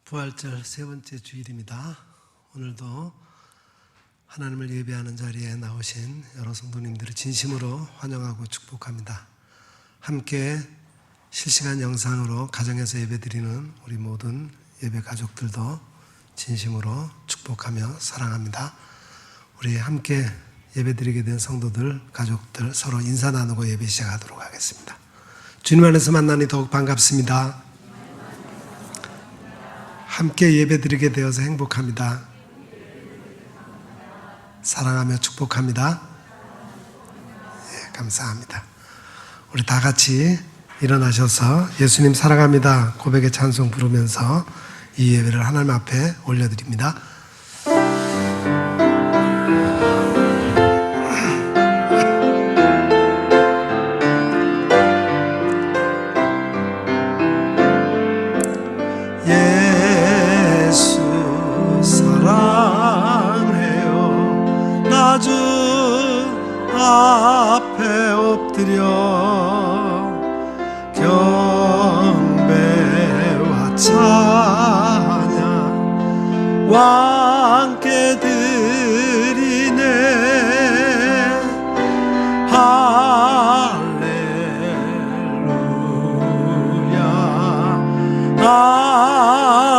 부활절 세 번째 주일입니다. 오늘도 하나님을 예배하는 자리에 나오신 여러 성도님들을 진심으로 환영하고 축복합니다. 함께 실시간 영상으로 가정에서 예배드리는 우리 모든 예배 가족들도 진심으로 축복하며 사랑합니다. 우리 함께 예배드리게 된 성도들, 가족들 서로 인사 나누고 예배 시작하도록 하겠습니다. 주님 안에서 만나니 더욱 반갑습니다. 함께 예배드리게 되어서 행복합니다. 사랑하며 축복합니다. 감사합니다. 우리 다 같이 일어나셔서 예수님 사랑합니다 고백의 찬송 부르면서 이 예배를 하나님 앞에 올려드립니다. 앞에 엎드려 경배와 찬양 왕께 드리네.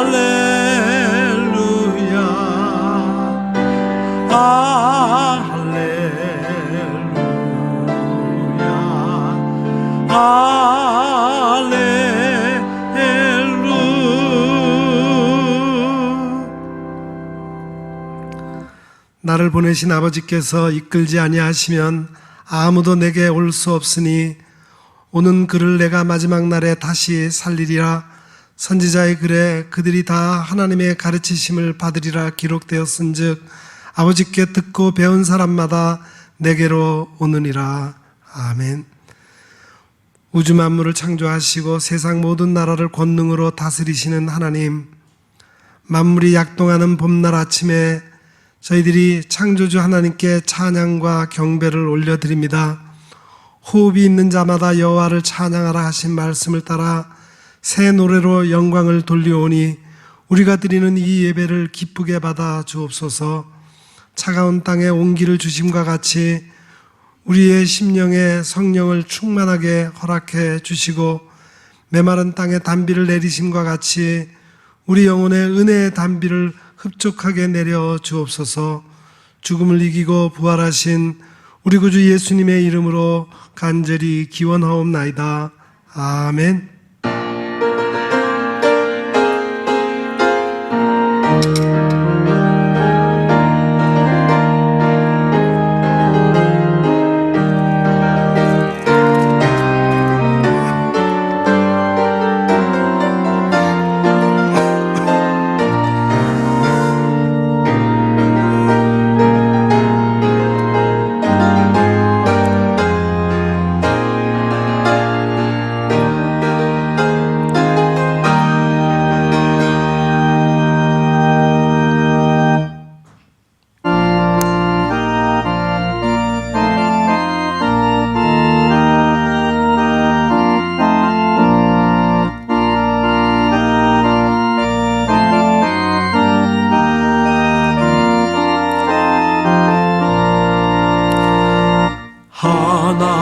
할렐루야 나를 보내신 아버지께서 이끌지 아니하시면 아무도 내게 올 수 없으니 오는 그를 내가 마지막 날에 다시 살리리라. 선지자의 글에 그들이 다 하나님의 가르치심을 받으리라 기록되었은즉 아버지께 듣고 배운 사람마다 내게로 오느니라. 아멘. 우주 만물을 창조하시고 세상 모든 나라를 권능으로 다스리시는 하나님, 만물이 약동하는 봄날 아침에 저희들이 창조주 하나님께 찬양과 경배를 올려드립니다. 호흡이 있는 자마다 여호와를 찬양하라 하신 말씀을 따라 새 노래로 영광을 돌리오니 우리가 드리는 이 예배를 기쁘게 받아 주옵소서. 차가운 땅에 온기를 주심과 같이 우리의 심령에 성령을 충만하게 허락해 주시고 메마른 땅에 단비를 내리심과 같이 우리 영혼에 은혜의 단비를 흡족하게 내려 주옵소서. 죽음을 이기고 부활하신 우리 구주 예수님의 이름으로 간절히 기원하옵나이다. 아멘.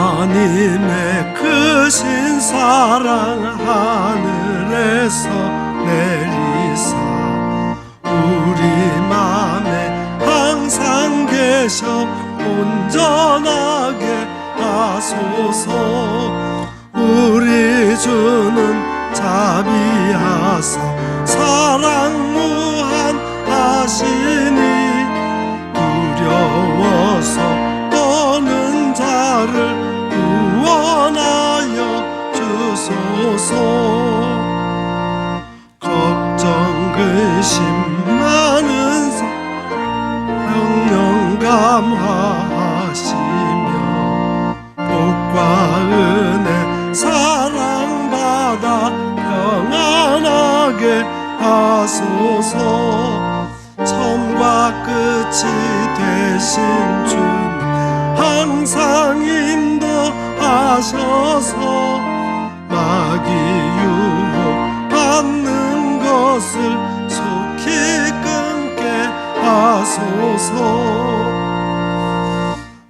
하나님의 크신 사랑 하늘에서 내리사 우리 맘에 항상 계셔 온전하게 하소서. 우리 주는 자비하사 사랑 무한하시니 두려워서 떠는 자를 구원하여 주소서. 걱정 근심 많은 성령 감화하시며 복과 은혜 사랑받아 평안하게 하소서. 처음과 끝이 되신 주님 항상 인도하셔서 마귀 유혹 받는 것 것을 속히 끊게 하소서.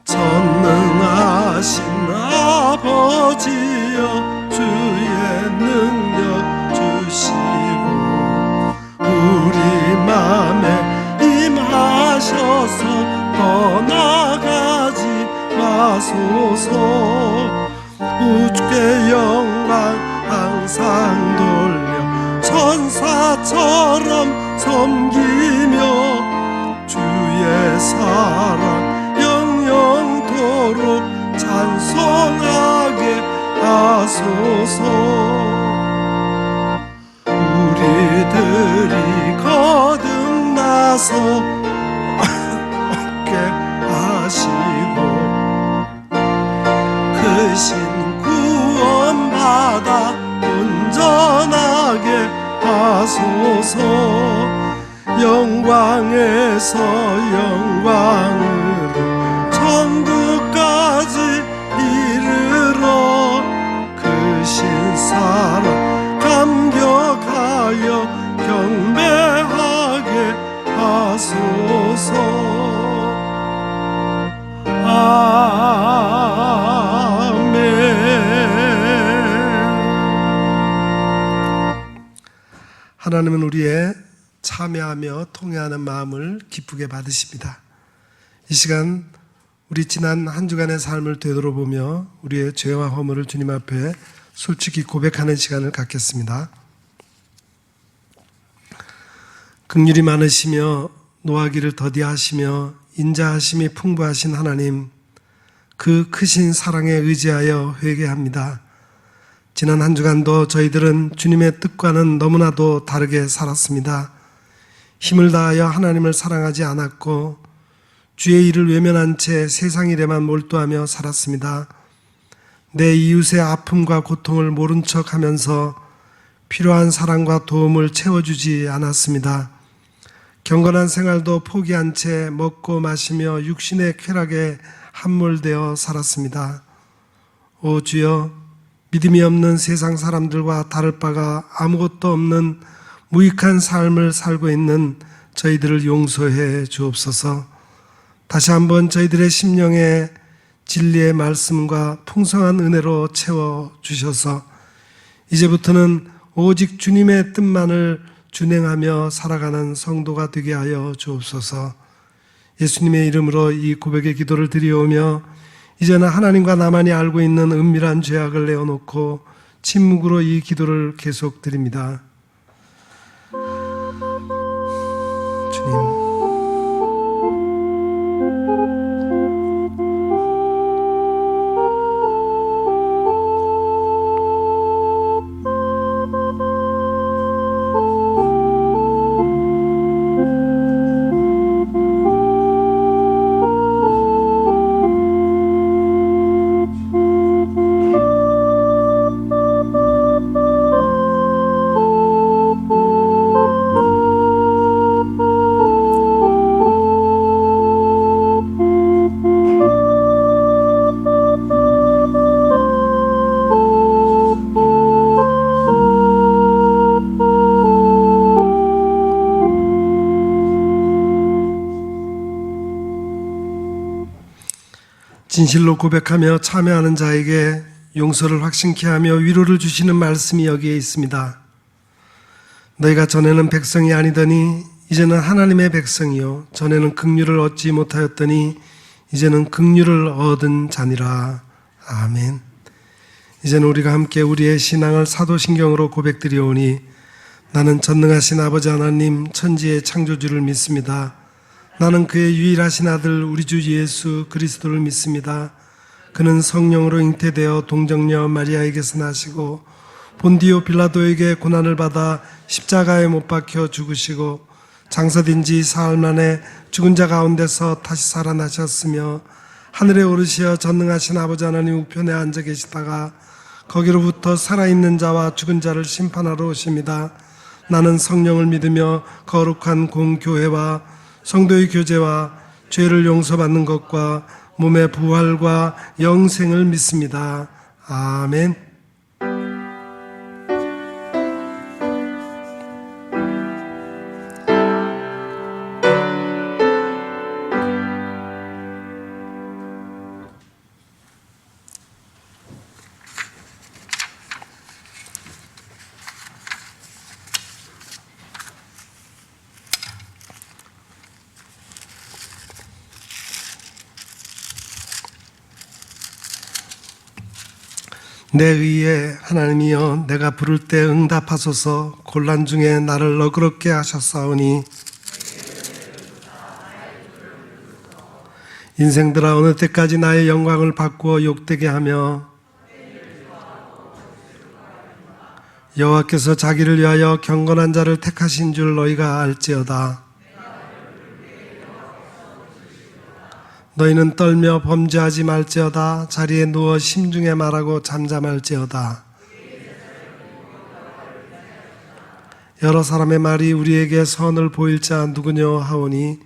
전능하신 아버지여 주의 능력 주시고 우리 맘에 임하셔서 떠나가지 마소서. 우주의 영광 항상 돌려 천사처럼 섬기며 주의 사랑 영영토록 찬송하게 하소서. 우리들이 거듭나서 얻게 하시고 크신 구원받아 온전하게 하소서. 영광에서 영광으로 천국까지 이르러 크신 사랑 감격하여 경배하게 하소서. 아멘. 하나님은 우리의 참여하며 통회하는 마음을 기쁘게 받으십니다. 이 시간 우리 지난 한 주간의 삶을 되돌아보며 우리의 죄와 허물을 주님 앞에 솔직히 고백하는 시간을 갖겠습니다. 긍휼이 많으시며 노하기를 더디하시며 인자하심이 풍부하신 하나님, 그 크신 사랑에 의지하여 회개합니다. 지난 한 주간도 저희들은 주님의 뜻과는 너무나도 다르게 살았습니다. 힘을 다하여 하나님을 사랑하지 않았고 주의 일을 외면한 채 세상 일에만 몰두하며 살았습니다. 내 이웃의 아픔과 고통을 모른 척하면서 필요한 사랑과 도움을 채워주지 않았습니다. 경건한 생활도 포기한 채 먹고 마시며 육신의 쾌락에 함몰되어 살았습니다. 오 주여, 믿음이 없는 세상 사람들과 다를 바가 아무것도 없는 무익한 삶을 살고 있는 저희들을 용서해 주옵소서. 다시 한번 저희들의 심령에 진리의 말씀과 풍성한 은혜로 채워주셔서 이제부터는 오직 주님의 뜻만을 준행하며 살아가는 성도가 되게 하여 주옵소서. 예수님의 이름으로 이 고백의 기도를 드리오며 이제는 하나님과 나만이 알고 있는 은밀한 죄악을 내어놓고 침묵으로 이 기도를 계속 드립니다. 주님, 진실로 고백하며 참여하는 자에게 용서를 확신케 하며 위로를 주시는 말씀이 여기에 있습니다. 너희가 전에는 백성이 아니더니 이제는 하나님의 백성이요 전에는 긍휼을 얻지 못하였더니 이제는 긍휼을 얻은 자니라. 아멘. 이제는 우리가 함께 우리의 신앙을 사도신경으로 고백드리오니 나는 전능하신 아버지 하나님 천지의 창조주를 믿습니다. 나는 그의 유일하신 아들 우리 주 예수 그리스도를 믿습니다. 그는 성령으로 잉태되어 동정녀 마리아에게서 나시고 본디오 빌라도에게 고난을 받아 십자가에 못 박혀 죽으시고 장사된 지 사흘 만에 죽은 자 가운데서 다시 살아나셨으며 하늘에 오르시어 전능하신 아버지 하나님 우편에 앉아 계시다가 거기로부터 살아있는 자와 죽은 자를 심판하러 오십니다. 나는 성령을 믿으며 거룩한 공교회와 성도의 교제와 죄를 용서받는 것과 몸의 부활과 영생을 믿습니다. 아멘. 내 의에 하나님이여 내가 부를 때 응답하소서. 곤란 중에 나를 너그럽게 하셨사오니 인생들아 어느 때까지 나의 영광을 바꾸어 욕되게 하며 여호와께서 자기를 위하여 경건한 자를 택하신 줄 너희가 알지어다. 너희는 떨며 범죄하지 말지어다. 자리에 누워 심중에 말하고 잠잠할지어다. 여러 사람의 말이 우리에게 선을 보일 자 누구뇨 하오니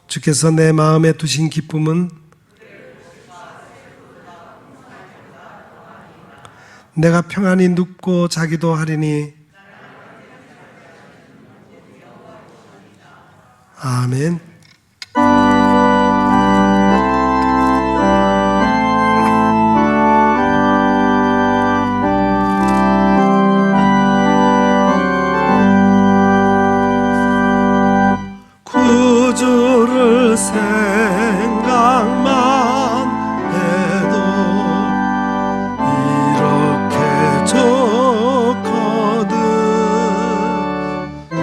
주께서 내 마음에 두신 기쁨은 내가 평안히 눕고 자기도 하리니 아멘. 구주를 생각만 해도 이렇게 좋거든.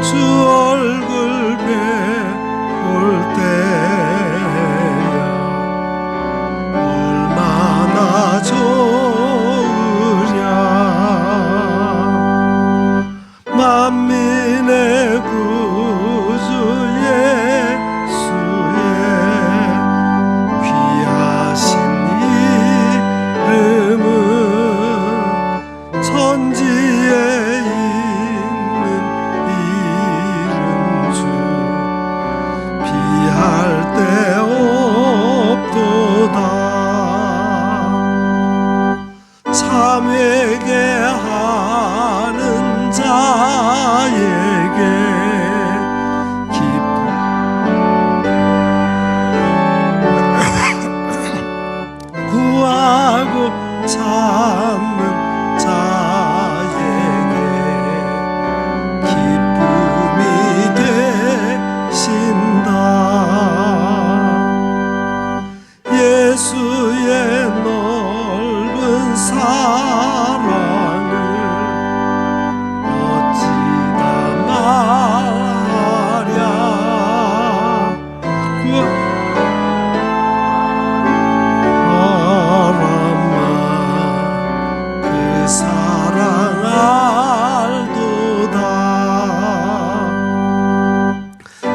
주 얼굴 볼 때야 얼마나 좋으랴. 만민의 구주 예수의 귀하신 이름은 천지에 있는 이름 중 비할 데 없도다. 참 회개하는 자에게 구하고 참는 자에게 기쁨이 되신다. 예수의 넓은 사랑을 어찌다 말하랴. 그 사랑 알도다.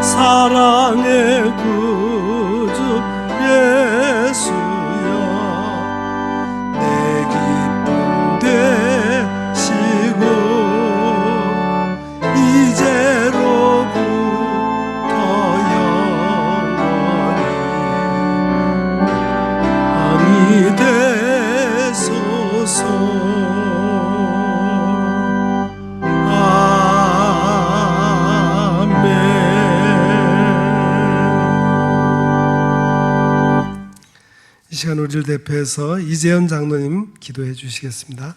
사랑의 구주 예수여 내 기쁨 되시고 이제로부터 영원히 되소서. 아멘. 이 시간 우리를 대표해서 이재현 장로님 기도해 주시겠습니다.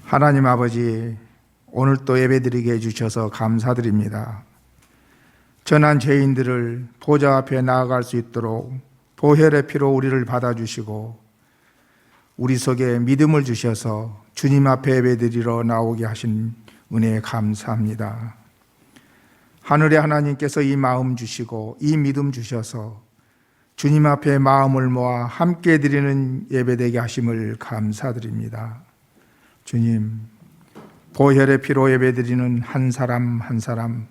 하나님 아버지, 오늘 또 예배드리게 해주셔서 감사드립니다. 전한 죄인들을 보좌 앞에 나아갈 수 있도록 보혈의 피로 우리를 받아주시고 우리 속에 믿음을 주셔서 주님 앞에 예배드리러 나오게 하신 은혜에 감사합니다. 하늘의 하나님께서 이 마음 주시고 이 믿음 주셔서 주님 앞에 마음을 모아 함께 드리는 예배되게 하심을 감사드립니다. 주님, 보혈의 피로 예배드리는 한 사람 한 사람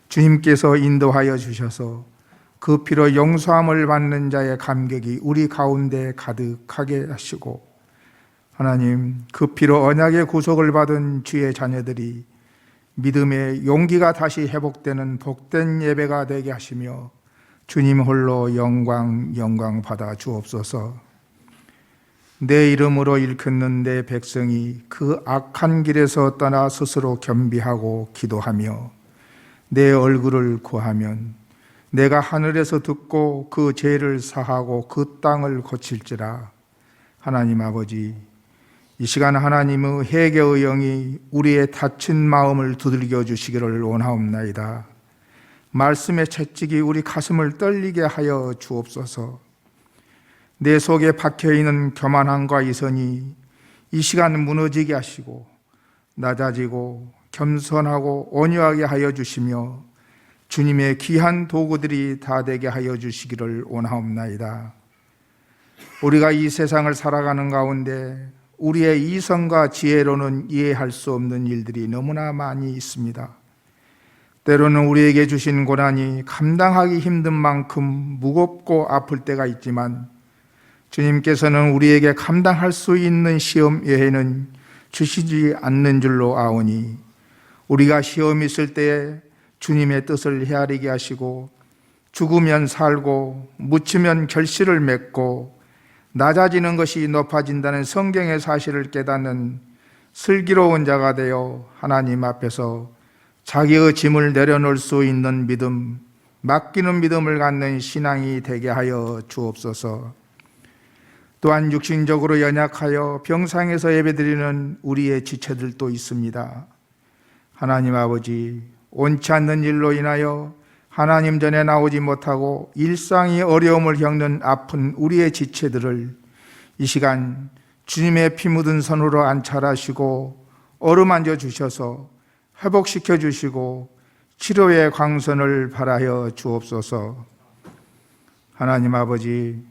주님께서 인도하여 주셔서 그 피로 용서함을 받는 자의 감격이 우리 가운데 가득하게 하시고, 하나님, 그 피로 언약의 구속을 받은 주의 자녀들이 믿음의 용기가 다시 회복되는 복된 예배가 되게 하시며 주님 홀로 영광 받아 주옵소서. 내 이름으로 일컫는 내 백성이 그 악한 길에서 떠나 스스로 겸비하고 기도하며 내 얼굴을 구하면 내가 하늘에서 듣고 그 죄를 사하고 그 땅을 고칠지라. 하나님 아버지, 이 시간 하나님의 회개의 영이 우리의 다친 마음을 두들겨 주시기를 원하옵나이다. 말씀의 채찍이 우리 가슴을 떨리게 하여 주옵소서. 내 속에 박혀있는 교만함과 이선이 이 시간 무너지게 하시고 낮아지고 겸손하고 온유하게 하여 주시며 주님의 귀한 도구들이 다 되게 하여 주시기를 원하옵나이다. 우리가 이 세상을 살아가는 가운데 우리의 이성과 지혜로는 이해할 수 없는 일들이 너무나 많이 있습니다. 때로는 우리에게 주신 고난이 감당하기 힘든 만큼 무겁고 아플 때가 있지만 주님께서는 우리에게 감당할 수 있는 시험 외에는 주시지 않는 줄로 아오니 우리가 시험이 있을 때에 주님의 뜻을 헤아리게 하시고 죽으면 살고 묻히면 결실을 맺고 낮아지는 것이 높아진다는 성경의 사실을 깨닫는 슬기로운 자가 되어 하나님 앞에서 자기의 짐을 내려놓을 수 있는 믿음, 맡기는 믿음을 갖는 신앙이 되게 하여 주옵소서. 또한 육신적으로 연약하여 병상에서 예배드리는 우리의 지체들도 있습니다. 하나님 아버지, 온치 않는 일로 인하여 하나님 전에 나오지 못하고 일상이 어려움을 겪는 아픈 우리의 지체들을 이 시간 주님의 피 묻은 손으로 안찰하시고 어루만져 주셔서 회복시켜 주시고 치료의 광선을 발하여 주옵소서. 하나님 아버지,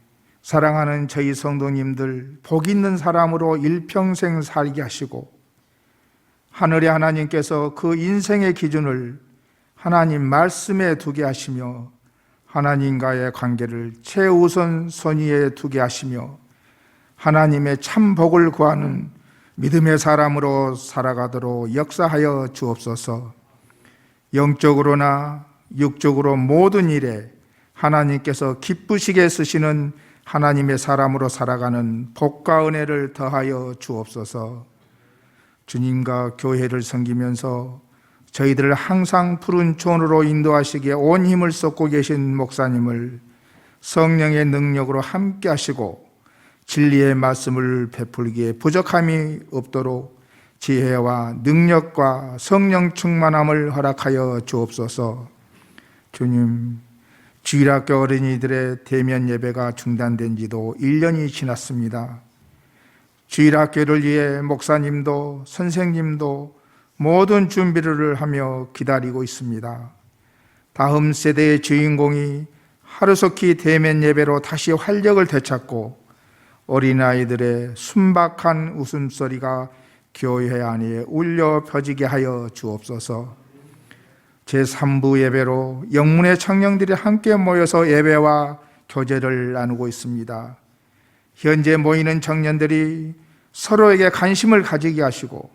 사랑하는 저희 성도님들 복 있는 사람으로 일평생 살게 하시고 하늘의 하나님께서 그 인생의 기준을 하나님 말씀에 두게 하시며 하나님과의 관계를 최우선 선위에 두게 하시며 하나님의 참 복을 구하는 믿음의 사람으로 살아가도록 역사하여 주옵소서. 영적으로나 육적으로 모든 일에 하나님께서 기쁘시게 쓰시는 하나님의 사람으로 살아가는 복과 은혜를 더하여 주옵소서. 주님과 교회를 섬기면서 저희들을 항상 푸른 존으로 인도하시기에 온 힘을 쏟고 계신 목사님을 성령의 능력으로 함께 하시고 진리의 말씀을 베풀기에 부족함이 없도록 지혜와 능력과 성령 충만함을 허락하여 주옵소서. 주님, 주일학교 어린이들의 대면 예배가 중단된 지도 1년이 지났습니다. 주일학교를 위해 목사님도 선생님도 모든 준비를 하며 기다리고 있습니다. 다음 세대의 주인공이 하루속히 대면 예배로 다시 활력을 되찾고 어린아이들의 순박한 웃음소리가 교회 안에 울려 퍼지게 하여 주옵소서. 제3부 예배로 영문의 청년들이 함께 모여서 예배와 교제를 나누고 있습니다. 현재 모이는 청년들이 서로에게 관심을 가지게 하시고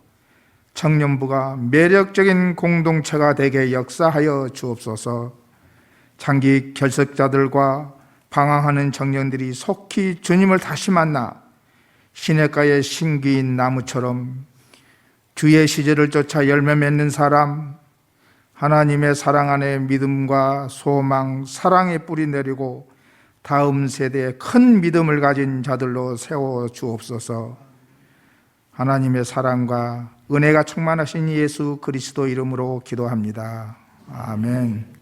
청년부가 매력적인 공동체가 되게 역사하여 주옵소서. 장기 결석자들과 방황하는 청년들이 속히 주님을 다시 만나 시냇가의 신기인 나무처럼 주의 시절을 쫓아 열매 맺는 사람, 하나님의 사랑 안에 믿음과 소망, 사랑의 뿌리 내리고 다음 세대에 큰 믿음을 가진 자들로 세워 주옵소서. 하나님의 사랑과 은혜가 충만하신 예수 그리스도 이름으로 기도합니다. 아멘.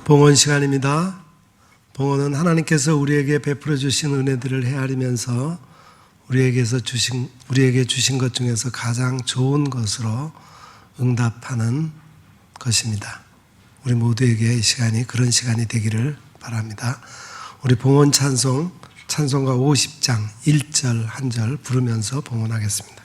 봉헌 시간입니다. 봉헌은 하나님께서 우리에게 베풀어 주신 은혜들을 헤아리면서 우리에게 주신 것 중에서 가장 좋은 것으로 응답하는 것입니다. 우리 모두에게 이 시간이 그런 시간이 되기를 바랍니다. 우리 봉헌 찬송가 50장 1절 한 절 부르면서 봉헌하겠습니다.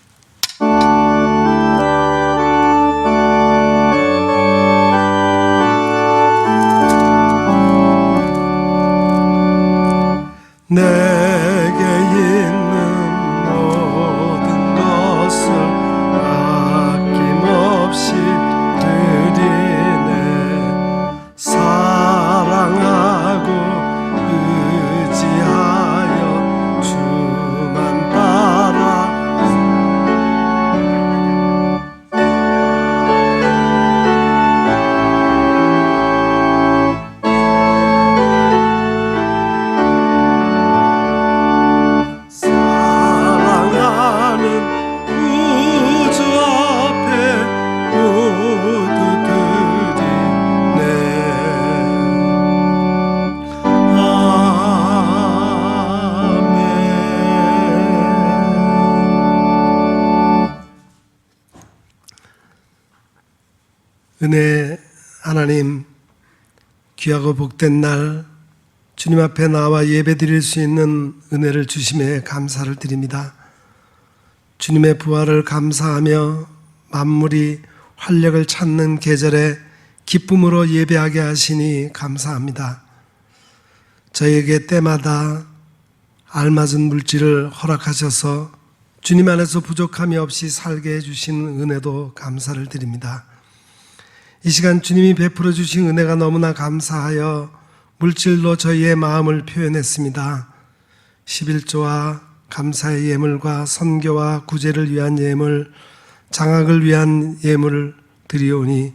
은혜 하나님, 귀하고 복된 날 주님 앞에 나와 예배 드릴 수 있는 은혜를 주심에 감사를 드립니다. 주님의 부활을 감사하며 만물이 활력을 찾는 계절에 기쁨으로 예배하게 하시니 감사합니다. 저에게 때마다 알맞은 물질을 허락하셔서 주님 안에서 부족함이 없이 살게 해주신 은혜도 감사를 드립니다. 이 시간 주님이 베풀어 주신 은혜가 너무나 감사하여 물질로 저희의 마음을 표현했습니다. 11조와 감사의 예물과 선교와 구제를 위한 예물, 장학을 위한 예물을 드리오니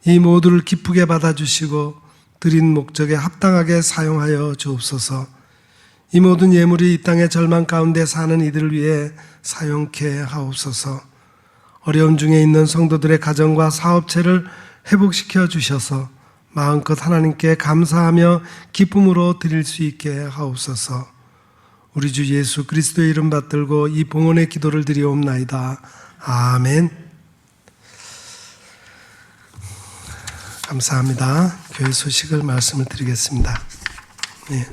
이 모두를 기쁘게 받아주시고 드린 목적에 합당하게 사용하여 주옵소서. 이 모든 예물이 이 땅의 절망 가운데 사는 이들을 위해 사용케 하옵소서. 어려움 중에 있는 성도들의 가정과 사업체를 회복시켜 주셔서 마음껏 하나님께 감사하며 기쁨으로 드릴 수 있게 하옵소서. 우리 주 예수 그리스도의 이름 받들고 이 봉헌의 기도를 드리옵나이다. 아멘. 감사합니다. 교회 소식을 말씀을 드리겠습니다. 네.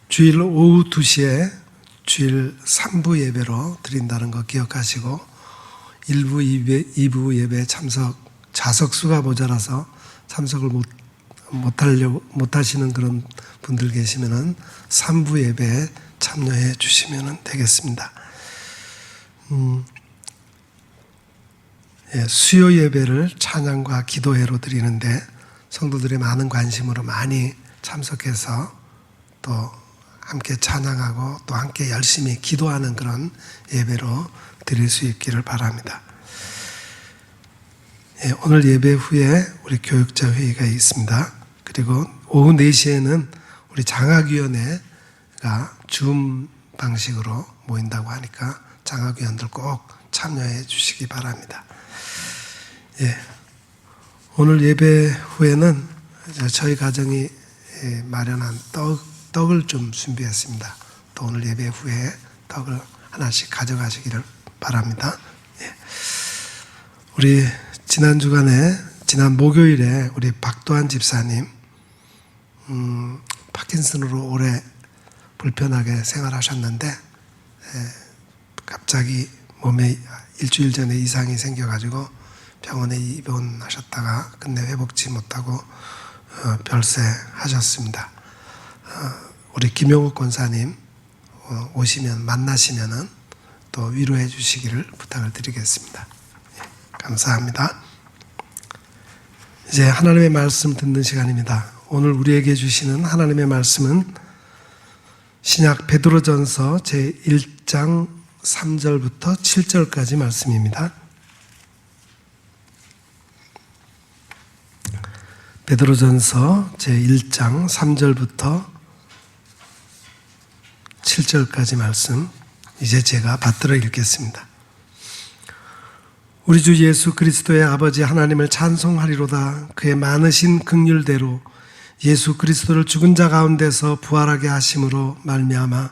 주일 오후 2시에 주일 3부 예배로 드린다는 거 기억하시고 1부, 2부 예배 좌석수가 모자라서 참석을 못하시는 그런 분들 계시면은 3부 예배에 참여해 주시면 되겠습니다. 수요 예배를 찬양과 기도회로 드리는데 성도들의 많은 관심으로 많이 참석해서 또 함께 찬양하고 또 함께 열심히 기도하는 그런 예배로 드릴 수 있기를 바랍니다. 오늘 예배 후에 우리 교육자 회의가 있습니다. 그리고 오후 4시에는 우리 장학위원회가 줌 방식으로 모인다고 하니까 장학위원들 꼭 참여해 주시기 바랍니다. 오늘 예배 후에는 저희 가정이 마련한 떡을 좀 준비했습니다. 또 오늘 예배 후에 떡을 하나씩 가져가시기를 바랍니다. 우리 지난 목요일에 우리 박도환 집사님 파킨슨으로 오래 불편하게 생활하셨는데 갑자기 몸에 일주일 전에 이상이 생겨가지고 병원에 입원하셨다가 끝내 회복치 못하고 별세하셨습니다. 우리 김용욱 권사님 오시면 만나시면은 또 위로해 주시기를 부탁을 드리겠습니다. 감사합니다. 이제 하나님의 말씀 듣는 시간입니다. 오늘 우리에게 주시는 하나님의 말씀은 신약 베드로전서 제1장 3절부터 7절까지 말씀입니다. 베드로전서 제1장 3절부터 7절까지 말씀 이제 제가 받들어 읽겠습니다. 우리 주 예수 그리스도의 아버지 하나님을 찬송하리로다. 그의 많으신 긍휼대로 예수 그리스도를 죽은 자 가운데서 부활하게 하심으로 말미암아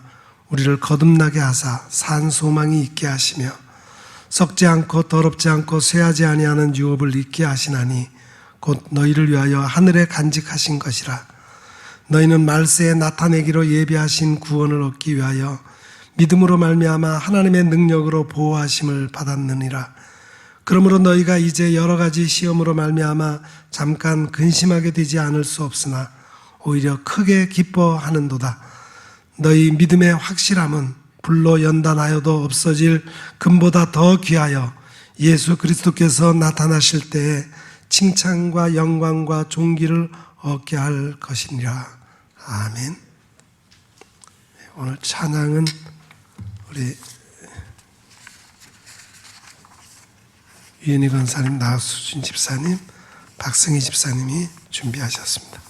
우리를 거듭나게 하사 산 소망이 있게 하시며 썩지 않고 더럽지 않고 쇠하지 아니하는 유업을 잊게 하시나니 곧 너희를 위하여 하늘에 간직하신 것이라. 너희는 말세에 나타내기로 예비하신 구원을 얻기 위하여 믿음으로 말미암아 하나님의 능력으로 보호하심을 받았느니라. 그러므로 너희가 이제 여러 가지 시험으로 말미암아 잠깐 근심하게 되지 않을 수 없으나 오히려 크게 기뻐하는도다. 너희 믿음의 확실함은 불로 연단하여도 없어질 금보다 더 귀하여 예수 그리스도께서 나타나실 때에 칭찬과 영광과 존귀를 얻게 할 것이니라. 아멘. 오늘 찬양은 우리 유현희 권사님, 나수진 집사님, 박승희 집사님이 준비하셨습니다.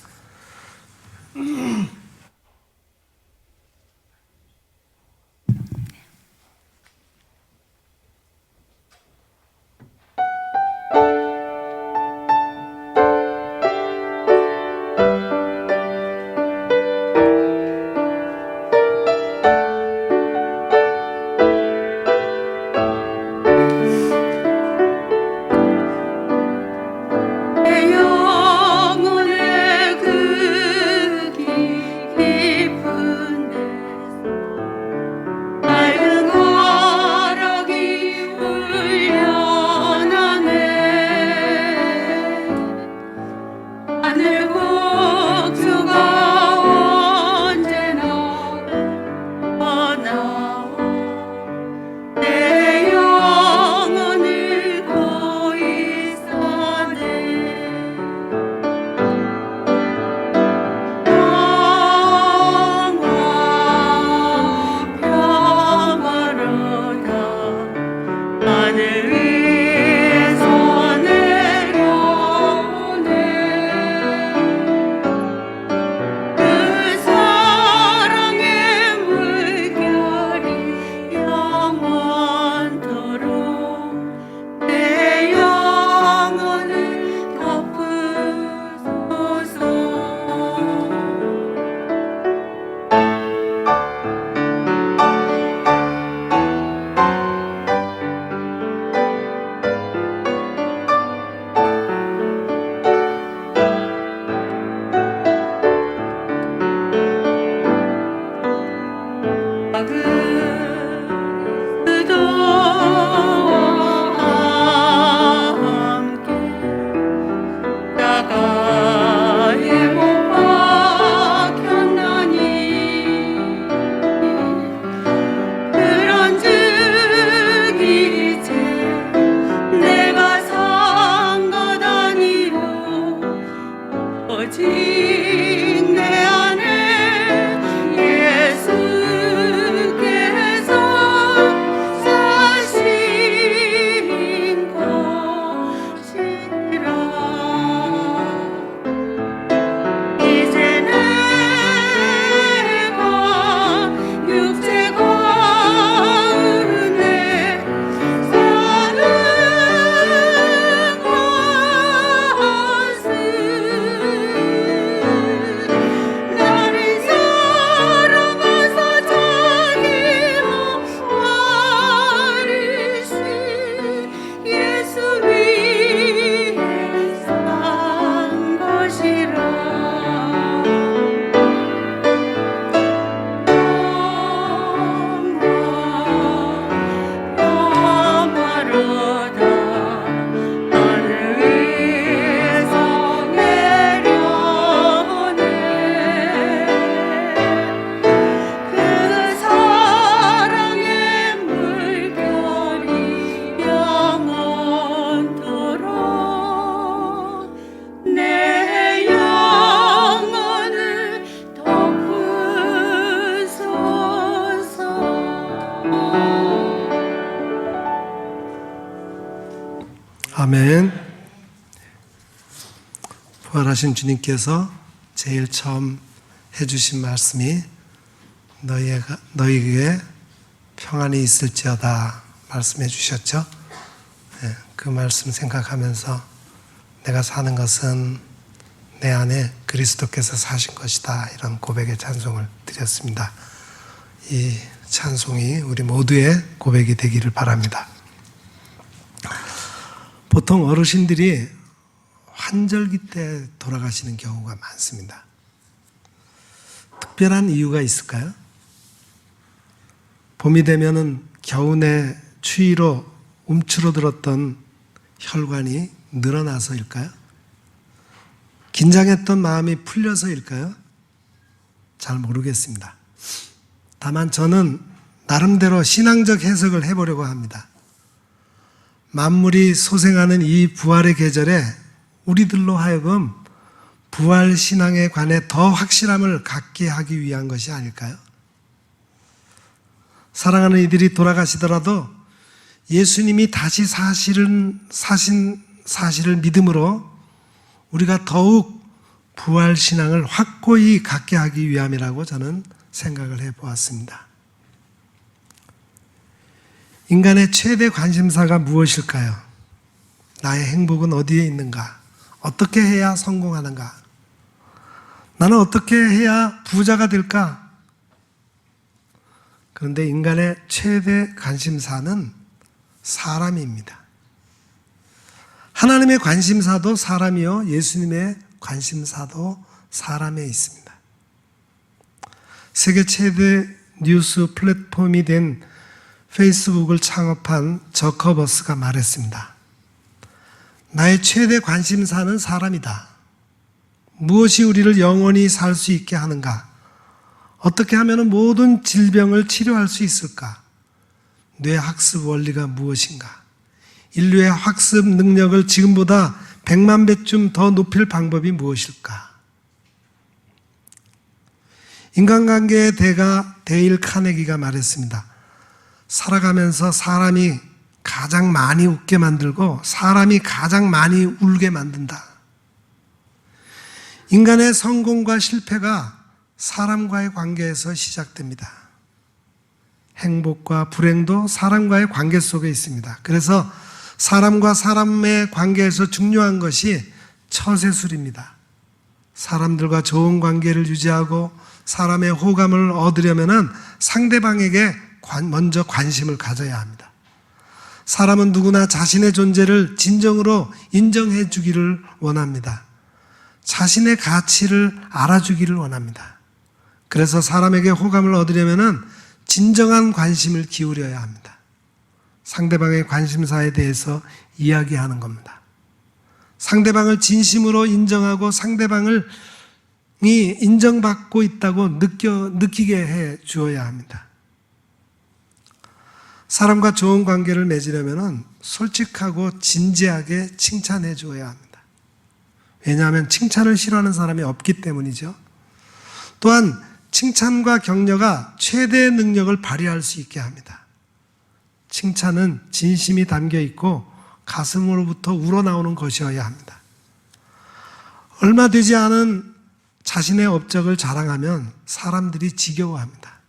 아멘. 부활하신 주님께서 제일 처음 해주신 말씀이 너희에게 평안이 있을지어다 말씀해 주셨죠. 그 말씀 생각하면서 내가 사는 것은 내 안에 그리스도께서 사신 것이다, 이런 고백의 찬송을 드렸습니다. 이 찬송이 우리 모두의 고백이 되기를 바랍니다. 보통 어르신들이 환절기 때 돌아가시는 경우가 많습니다. 특별한 이유가 있을까요? 봄이 되면은 겨우내 추위로 움츠러들었던 혈관이 늘어나서일까요? 긴장했던 마음이 풀려서일까요? 잘 모르겠습니다. 다만 저는 나름대로 신앙적 해석을 해보려고 합니다. 만물이 소생하는 이 부활의 계절에 우리들로 하여금 부활 신앙에 관해 더 확실함을 갖게 하기 위한 것이 아닐까요? 사랑하는 이들이 돌아가시더라도 예수님이 다시 사신 사실을 믿음으로 우리가 더욱 부활 신앙을 확고히 갖게 하기 위함이라고 저는 생각을 해보았습니다. 인간의 최대 관심사가 무엇일까요? 나의 행복은 어디에 있는가? 어떻게 해야 성공하는가? 나는 어떻게 해야 부자가 될까? 그런데 인간의 최대 관심사는 사람입니다. 하나님의 관심사도 사람이요, 예수님의 관심사도 사람에 있습니다. 세계 최대 뉴스 플랫폼이 된 페이스북을 창업한 저커버스가 말했습니다. 나의 최대 관심사는 사람이다. 무엇이 우리를 영원히 살 수 있게 하는가? 어떻게 하면 모든 질병을 치료할 수 있을까? 뇌 학습 원리가 무엇인가? 인류의 학습 능력을 지금보다 100만 배쯤 더 높일 방법이 무엇일까? 인간관계의 대가 데일 카네기가 말했습니다. 살아가면서 사람이 가장 많이 웃게 만들고 사람이 가장 많이 울게 만든다. 인간의 성공과 실패가 사람과의 관계에서 시작됩니다. 행복과 불행도 사람과의 관계 속에 있습니다. 그래서 사람과 사람의 관계에서 중요한 것이 처세술입니다. 사람들과 좋은 관계를 유지하고 사람의 호감을 얻으려면 상대방에게 먼저 관심을 가져야 합니다. 사람은 누구나 자신의 존재를 진정으로 인정해 주기를 원합니다. 자신의 가치를 알아주기를 원합니다. 그래서 사람에게 호감을 얻으려면 진정한 관심을 기울여야 합니다. 상대방의 관심사에 대해서 이야기하는 겁니다. 상대방을 진심으로 인정하고 상대방이 인정받고 있다고 느끼게 해 주어야 합니다. 사람과 좋은 관계를 맺으려면 솔직하고 진지하게 칭찬해 주어야 합니다. 왜냐하면 칭찬을 싫어하는 사람이 없기 때문이죠. 또한 칭찬과 격려가 최대의 능력을 발휘할 수 있게 합니다. 칭찬은 진심이 담겨 있고 가슴으로부터 우러나오는 것이어야 합니다. 얼마 되지 않은 자신의 업적을 자랑하면 사람들이 지겨워합니다.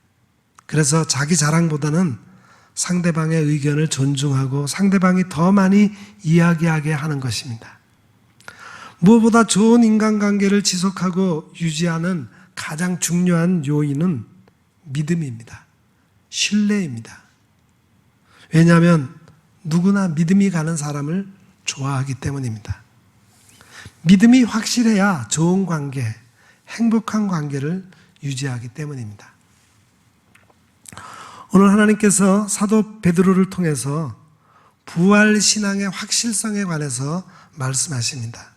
그래서 자기 자랑보다는 상대방의 의견을 존중하고 상대방이 더 많이 이야기하게 하는 것입니다. 무엇보다 좋은 인간관계를 지속하고 유지하는 가장 중요한 요인은 믿음입니다. 신뢰입니다. 왜냐하면 누구나 믿음이 가는 사람을 좋아하기 때문입니다. 믿음이 확실해야 좋은 관계, 행복한 관계를 유지하기 때문입니다. 오늘 하나님께서 사도 베드로를 통해서 부활 신앙의 확실성에 관해서 말씀하십니다.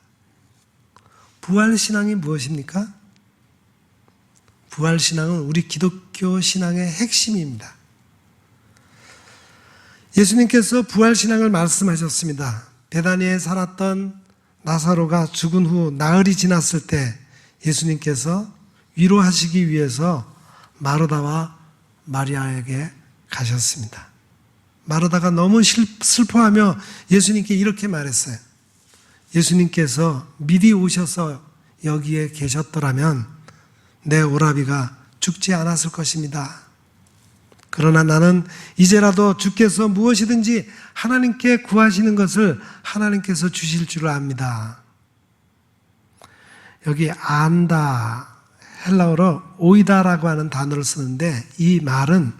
부활 신앙이 무엇입니까? 부활 신앙은 우리 기독교 신앙의 핵심입니다. 예수님께서 부활 신앙을 말씀하셨습니다. 베다니에 살았던 나사로가 죽은 후 나흘이 지났을 때 예수님께서 위로하시기 위해서 마르다와 마리아에게 가셨습니다. 마르다가 너무 슬퍼하며 예수님께 이렇게 말했어요. 예수님께서 미리 오셔서 여기에 계셨더라면 내 오라비가 죽지 않았을 것입니다. 그러나 나는 이제라도 주께서 무엇이든지 하나님께 구하시는 것을 하나님께서 주실 줄 압니다. 여기 안다, 헬라어로 오이다라고 하는 단어를 쓰는데 이 말은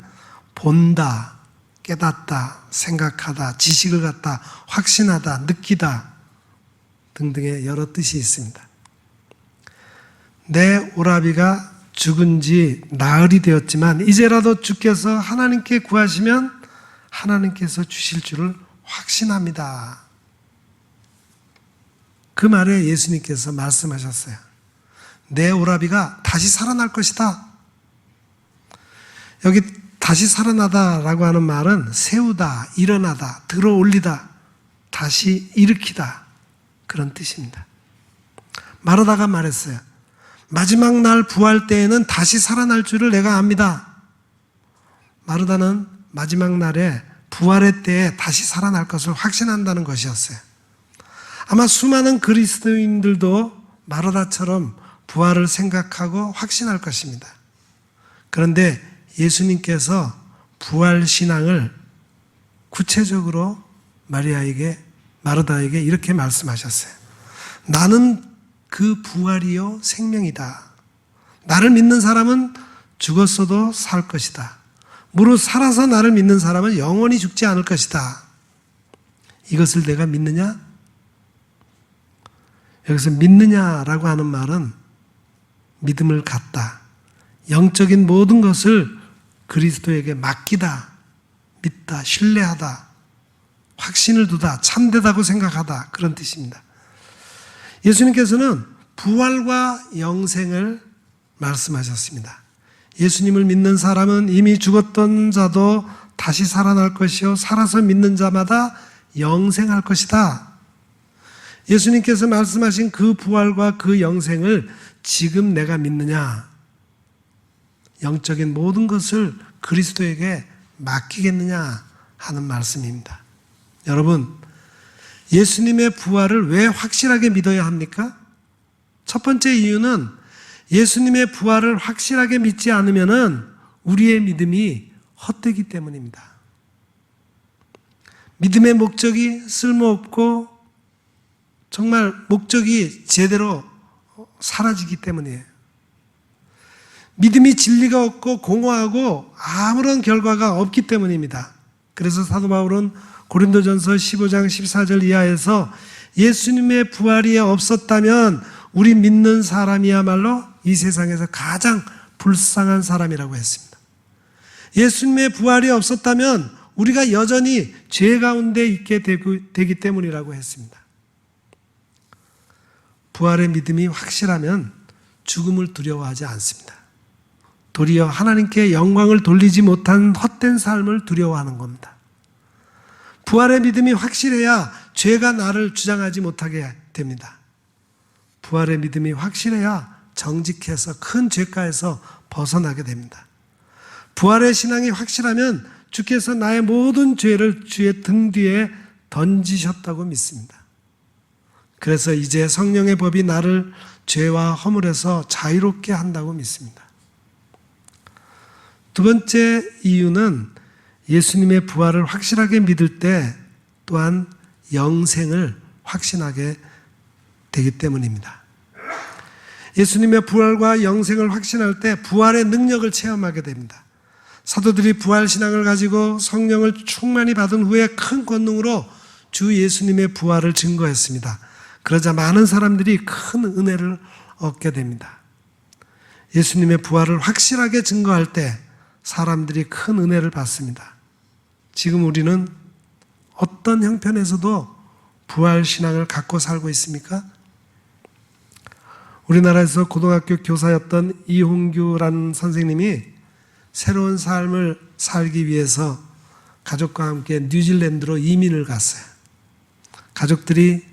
본다, 깨닫다, 생각하다, 지식을 갖다, 확신하다, 느끼다 등등의 여러 뜻이 있습니다. 내 오라비가 죽은 지 나흘이 되었지만 이제라도 주께서 하나님께 구하시면 하나님께서 주실 줄을 확신합니다. 그 말에 예수님께서 말씀하셨어요. 내 오라비가 다시 살아날 것이다. 여기 다시 살아나다라고 하는 말은 세우다, 일어나다, 들어 올리다, 다시 일으키다 그런 뜻입니다. 마르다가 말했어요. 마지막 날 부활 때에는 다시 살아날 줄을 내가 압니다. 마르다는 마지막 날에 부활의 때에 다시 살아날 것을 확신한다는 것이었어요. 아마 수많은 그리스도인들도 마르다처럼 부활을 생각하고 확신할 것입니다. 그런데 예수님께서 부활 신앙을 구체적으로 마르다에게 이렇게 말씀하셨어요. 나는 그 부활이요 생명이다. 나를 믿는 사람은 죽었어도 살 것이다. 무릇 살아서 나를 믿는 사람은 영원히 죽지 않을 것이다. 이것을 내가 믿느냐? 여기서 믿느냐라고 하는 말은 믿음을 갖다, 영적인 모든 것을 그리스도에게 맡기다, 믿다, 신뢰하다, 확신을 두다, 참되다고 생각하다 그런 뜻입니다. 예수님께서는 부활과 영생을 말씀하셨습니다. 예수님을 믿는 사람은 이미 죽었던 자도 다시 살아날 것이요 살아서 믿는 자마다 영생할 것이다. 예수님께서 말씀하신 그 부활과 그 영생을 지금 내가 믿느냐? 영적인 모든 것을 그리스도에게 맡기겠느냐 하는 말씀입니다. 여러분, 예수님의 부활을 왜 확실하게 믿어야 합니까? 첫 번째 이유는 예수님의 부활을 확실하게 믿지 않으면 우리의 믿음이 헛되기 때문입니다. 믿음의 목적이 쓸모없고 정말 목적이 제대로 사라지기 때문이에요. 믿음이 진리가 없고 공허하고 아무런 결과가 없기 때문입니다. 그래서 사도 바울은 고린도전서 15장 14절 이하에서 예수님의 부활이 없었다면 우리 믿는 사람이야말로 이 세상에서 가장 불쌍한 사람이라고 했습니다. 예수님의 부활이 없었다면 우리가 여전히 죄 가운데 있게 되기 때문이라고 했습니다. 부활의 믿음이 확실하면 죽음을 두려워하지 않습니다. 도리어 하나님께 영광을 돌리지 못한 헛된 삶을 두려워하는 겁니다. 부활의 믿음이 확실해야 죄가 나를 주장하지 못하게 됩니다. 부활의 믿음이 확실해야 정직해서 큰 죄가에서 벗어나게 됩니다. 부활의 신앙이 확실하면 주께서 나의 모든 죄를 주의 등 뒤에 던지셨다고 믿습니다. 그래서 이제 성령의 법이 나를 죄와 허물에서 자유롭게 한다고 믿습니다. 두 번째 이유는 예수님의 부활을 확실하게 믿을 때 또한 영생을 확신하게 되기 때문입니다. 예수님의 부활과 영생을 확신할 때 부활의 능력을 체험하게 됩니다. 사도들이 부활신앙을 가지고 성령을 충만히 받은 후에 큰 권능으로 주 예수님의 부활을 증거했습니다. 그러자 많은 사람들이 큰 은혜를 얻게 됩니다. 예수님의 부활을 확실하게 증거할 때 사람들이 큰 은혜를 받습니다. 지금 우리는 어떤 형편에서도 부활신앙을 갖고 살고 있습니까? 우리나라에서 고등학교 교사였던 이홍규라는 선생님이 새로운 삶을 살기 위해서 가족과 함께 뉴질랜드로 이민을 갔어요. 가족들이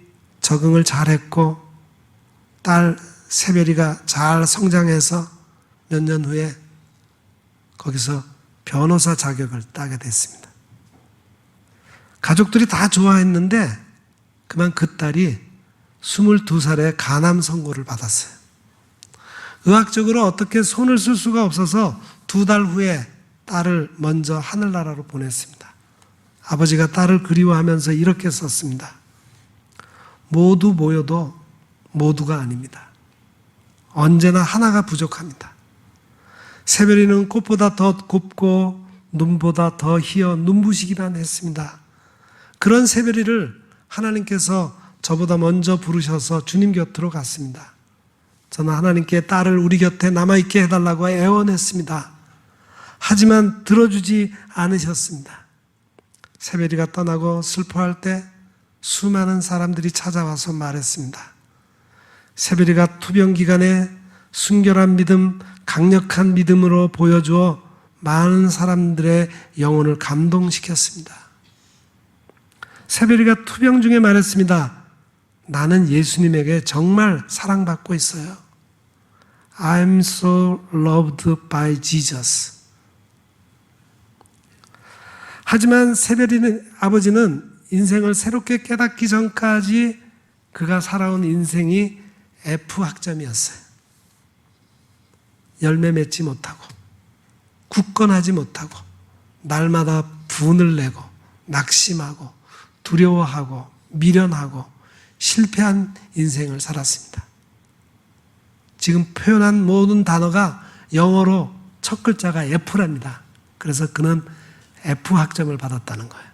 적응을 잘했고 딸 세별이가 잘 성장해서 몇 년 후에 거기서 변호사 자격을 따게 됐습니다. 가족들이 다 좋아했는데 그만 그 딸이 22살에 간암 선고를 받았어요. 의학적으로 어떻게 손을 쓸 수가 없어서 2달 후에 딸을 먼저 하늘나라로 보냈습니다. 아버지가 딸을 그리워하면서 이렇게 썼습니다. 모두 모여도 모두가 아닙니다. 언제나 하나가 부족합니다. 새별이는 꽃보다 더 곱고 눈보다 더 희어 눈부시기만 했습니다. 그런 새별이를 하나님께서 저보다 먼저 부르셔서 주님 곁으로 갔습니다. 저는 하나님께 딸을 우리 곁에 남아있게 해달라고 애원했습니다. 하지만 들어주지 않으셨습니다. 새별이가 떠나고 슬퍼할 때 수많은 사람들이 찾아와서 말했습니다. 새별이가 투병 기간에 순결한 믿음, 강력한 믿음으로 보여주어 많은 사람들의 영혼을 감동시켰습니다. 새별이가 투병 중에 말했습니다. 나는 예수님에게 정말 사랑받고 있어요. I'm so loved by Jesus. 하지만 새별이는 아버지는 인생을 새롭게 깨닫기 전까지 그가 살아온 인생이 F학점이었어요. 열매 맺지 못하고 굳건하지 못하고 날마다 분을 내고 낙심하고 두려워하고 미련하고 실패한 인생을 살았습니다. 지금 표현한 모든 단어가 영어로 첫 글자가 F랍니다. 그래서 그는 F학점을 받았다는 거예요.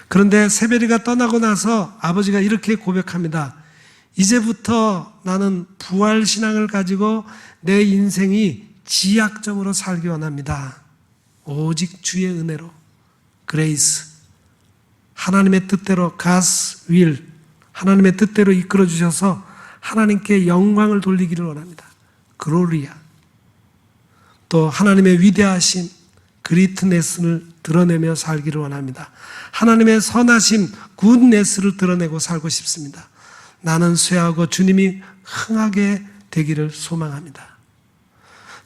그런데 새별이가 떠나고 나서 아버지가 이렇게 고백합니다. 이제부터 나는 부활신앙을 가지고 내 인생이 지약점으로 살기 원합니다. 오직 주의 은혜로, 그레이스, 하나님의 뜻대로, God's will, 하나님의 뜻대로 이끌어 주셔서 하나님께 영광을 돌리기를 원합니다. 글로리아. 또 하나님의 위대하심, 그리트네스를 드러내며 살기를 원합니다. 하나님의 선하심, 굿네스를 드러내고 살고 싶습니다. 나는 쇠하고 주님이 흥하게 되기를 소망합니다.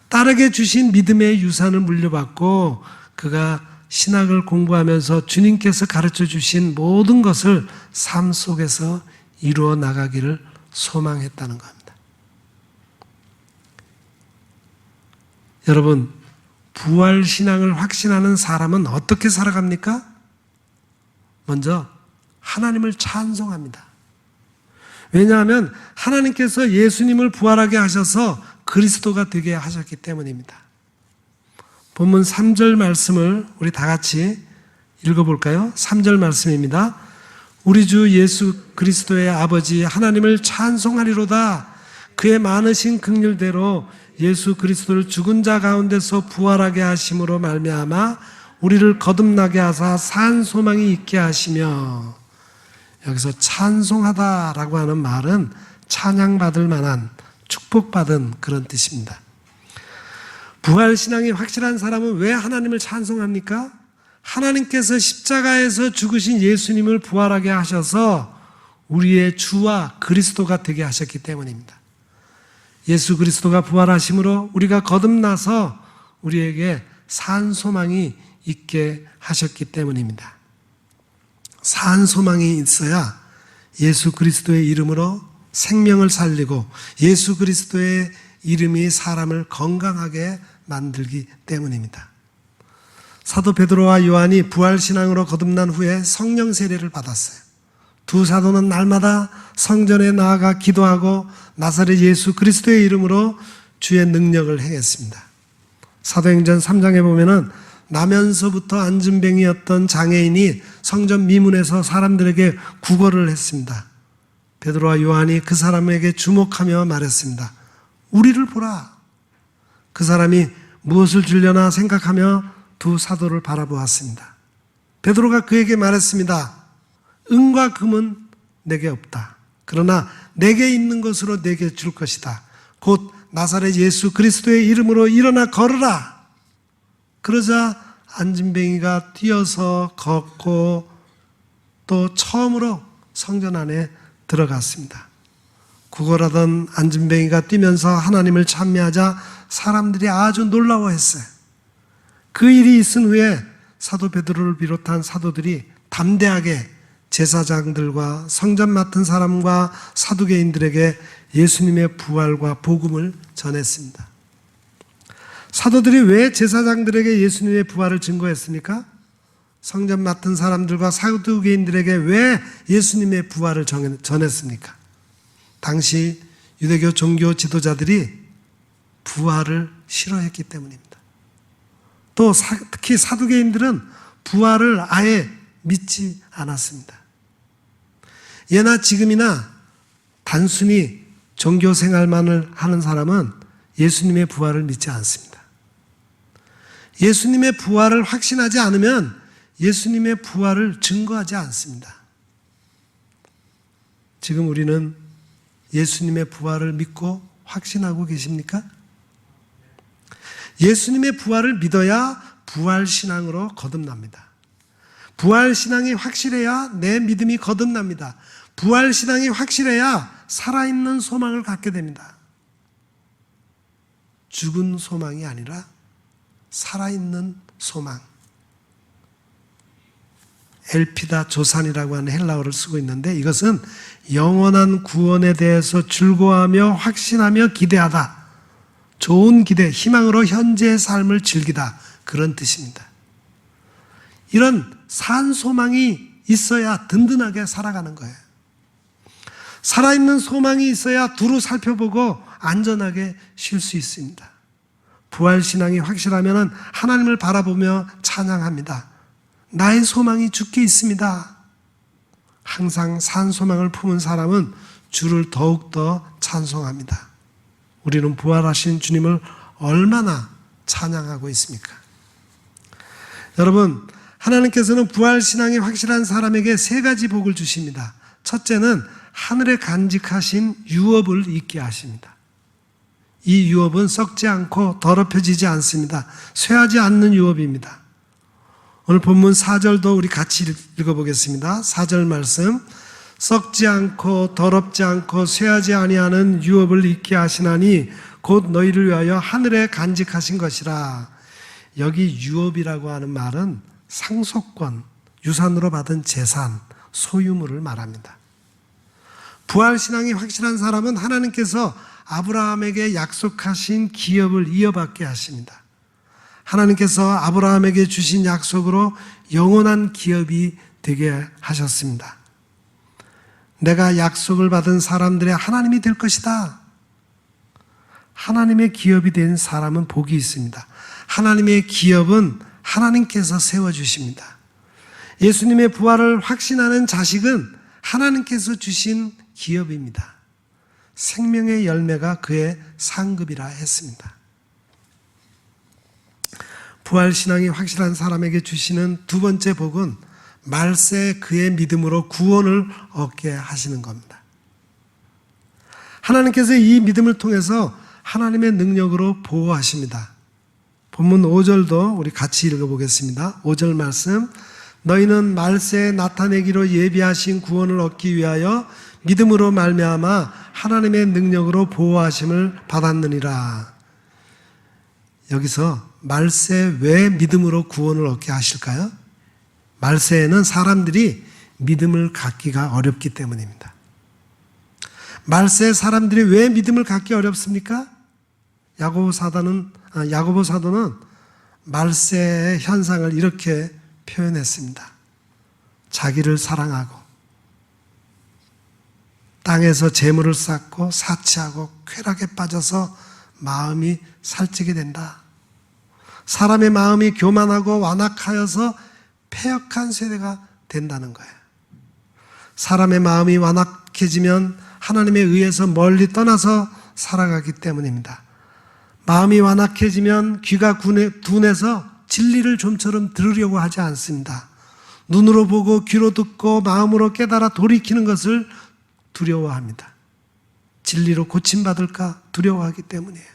딸에게 주신 믿음의 유산을 물려받고 그가 신학을 공부하면서 주님께서 가르쳐 주신 모든 것을 삶 속에서 이루어 나가기를 소망했다는 겁니다. 여러분, 부활신앙을 확신하는 사람은 어떻게 살아갑니까? 먼저 하나님을 찬송합니다. 왜냐하면 하나님께서 예수님을 부활하게 하셔서 그리스도가 되게 하셨기 때문입니다. 본문 3절 말씀을 우리 다 같이 읽어볼까요? 3절 말씀입니다. 우리 주 예수 그리스도의 아버지 하나님을 찬송하리로다. 그의 많으신 긍휼대로 예수 그리스도를 죽은 자 가운데서 부활하게 하심으로 말미암아 우리를 거듭나게 하사 산 소망이 있게 하시며, 여기서 찬송하다라고 하는 말은 찬양받을 만한, 축복받은 그런 뜻입니다. 부활신앙이 확실한 사람은 왜 하나님을 찬송합니까? 하나님께서 십자가에서 죽으신 예수님을 부활하게 하셔서 우리의 주와 그리스도가 되게 하셨기 때문입니다. 예수 그리스도가 부활하심으로 우리가 거듭나서 우리에게 산 소망이 있게 하셨기 때문입니다. 산 소망이 있어야 예수 그리스도의 이름으로 생명을 살리고 예수 그리스도의 이름이 사람을 건강하게 만들기 때문입니다. 사도 베드로와 요한이 부활신앙으로 거듭난 후에 성령 세례를 받았어요. 두 사도는 날마다 성전에 나아가 기도하고 나사렛 예수 그리스도의 이름으로 주의 능력을 행했습니다. 사도행전 3장에 보면은 나면서부터 안진뱅이였던 장애인이 성전 미문에서 사람들에게 구걸을 했습니다. 베드로와 요한이 그 사람에게 주목하며 말했습니다. 우리를 보라. 그 사람이 무엇을 주려나 생각하며 두 사도를 바라보았습니다. 베드로가 그에게 말했습니다. 은과 금은 내게 없다. 그러나 내게 있는 것으로 내게 줄 것이다. 곧 나사렛 예수 그리스도의 이름으로 일어나 걸으라. 그러자 안진뱅이가 뛰어서 걷고 또 처음으로 성전 안에 들어갔습니다. 구걸하던 안진뱅이가 뛰면서 하나님을 찬미하자 사람들이 아주 놀라워했어요. 그 일이 있은 후에 사도 베드로를 비롯한 사도들이 담대하게 제사장들과 성전 맡은 사람과 사두개인들에게 예수님의 부활과 복음을 전했습니다. 사도들이 왜 제사장들에게 예수님의 부활을 증거했습니까? 성전 맡은 사람들과 사두개인들에게 왜 예수님의 부활을 전했습니까? 당시 유대교 종교 지도자들이 부활을 싫어했기 때문입니다. 또 특히 사두개인들은 부활을 아예 믿지 않았습니다. 예나 지금이나 단순히 종교 생활만을 하는 사람은 예수님의 부활을 믿지 않습니다. 예수님의 부활을 확신하지 않으면 예수님의 부활을 증거하지 않습니다. 지금 우리는 예수님의 부활을 믿고 확신하고 계십니까? 예수님의 부활을 믿어야 부활신앙으로 거듭납니다. 부활신앙이 확실해야 내 믿음이 거듭납니다. 부활신앙이 확실해야 살아있는 소망을 갖게 됩니다. 죽은 소망이 아니라 살아있는 소망. 엘피다 조산이라고 하는 헬라어를 쓰고 있는데 이것은 영원한 구원에 대해서 즐거워하며 확신하며 기대하다. 좋은 기대, 희망으로 현재의 삶을 즐기다. 그런 뜻입니다. 이런 산 소망이 있어야 든든하게 살아가는 거예요. 살아있는 소망이 있어야 두루 살펴보고 안전하게 쉴 수 있습니다. 부활신앙이 확실하면 하나님을 바라보며 찬양합니다. 나의 소망이 주께 있습니다. 항상 산 소망을 품은 사람은 주를 더욱더 찬송합니다. 우리는 부활하신 주님을 얼마나 찬양하고 있습니까? 여러분, 하나님께서는 부활신앙이 확실한 사람에게 세 가지 복을 주십니다. 첫째는 하늘에 간직하신 유업을 잊게 하십니다. 이 유업은 썩지 않고 더럽혀지지 않습니다. 쇠하지 않는 유업입니다. 오늘 본문 4절도 우리 같이 읽어보겠습니다. 4절 말씀. 썩지 않고 더럽지 않고 쇠하지 아니하는 유업을 잊게 하시나니 곧 너희를 위하여 하늘에 간직하신 것이라. 여기 유업이라고 하는 말은 상속권, 유산으로 받은 재산, 소유물을 말합니다. 부활신앙이 확실한 사람은 하나님께서 아브라함에게 약속하신 기업을 이어받게 하십니다. 하나님께서 아브라함에게 주신 약속으로 영원한 기업이 되게 하셨습니다. 내가 약속을 받은 사람들의 하나님이 될 것이다. 하나님의 기업이 된 사람은 복이 있습니다. 하나님의 기업은 하나님께서 세워주십니다. 예수님의 부활을 확신하는 자식은 하나님께서 주신 기업입니다. 생명의 열매가 그의 상급이라 했습니다. 부활신앙이 확실한 사람에게 주시는 두 번째 복은 말세 그의 믿음으로 구원을 얻게 하시는 겁니다. 하나님께서 이 믿음을 통해서 하나님의 능력으로 보호하십니다. 본문 5절도 우리 같이 읽어보겠습니다. 5절 말씀. 너희는 말세에 나타내기로 예비하신 구원을 얻기 위하여 믿음으로 말미암아 하나님의 능력으로 보호하심을 받았느니라. 여기서 말세 왜 믿음으로 구원을 얻게 하실까요? 말세에는 사람들이 믿음을 갖기가 어렵기 때문입니다. 말세 사람들이 왜 믿음을 갖기 어렵습니까? 야고보 사도는 말세의 현상을 이렇게 표현했습니다. 자기를 사랑하고 땅에서 재물을 쌓고 사치하고 쾌락에 빠져서 마음이 살찌게 된다. 사람의 마음이 교만하고 완악하여서 패역한 세대가 된다는 거예요. 사람의 마음이 완악해지면 하나님에 의해서 멀리 떠나서 살아가기 때문입니다. 마음이 완악해지면 귀가 둔해서 진리를 좀처럼 들으려고 하지 않습니다. 눈으로 보고 귀로 듣고 마음으로 깨달아 돌이키는 것을 두려워합니다. 진리로 고침받을까 두려워하기 때문이에요.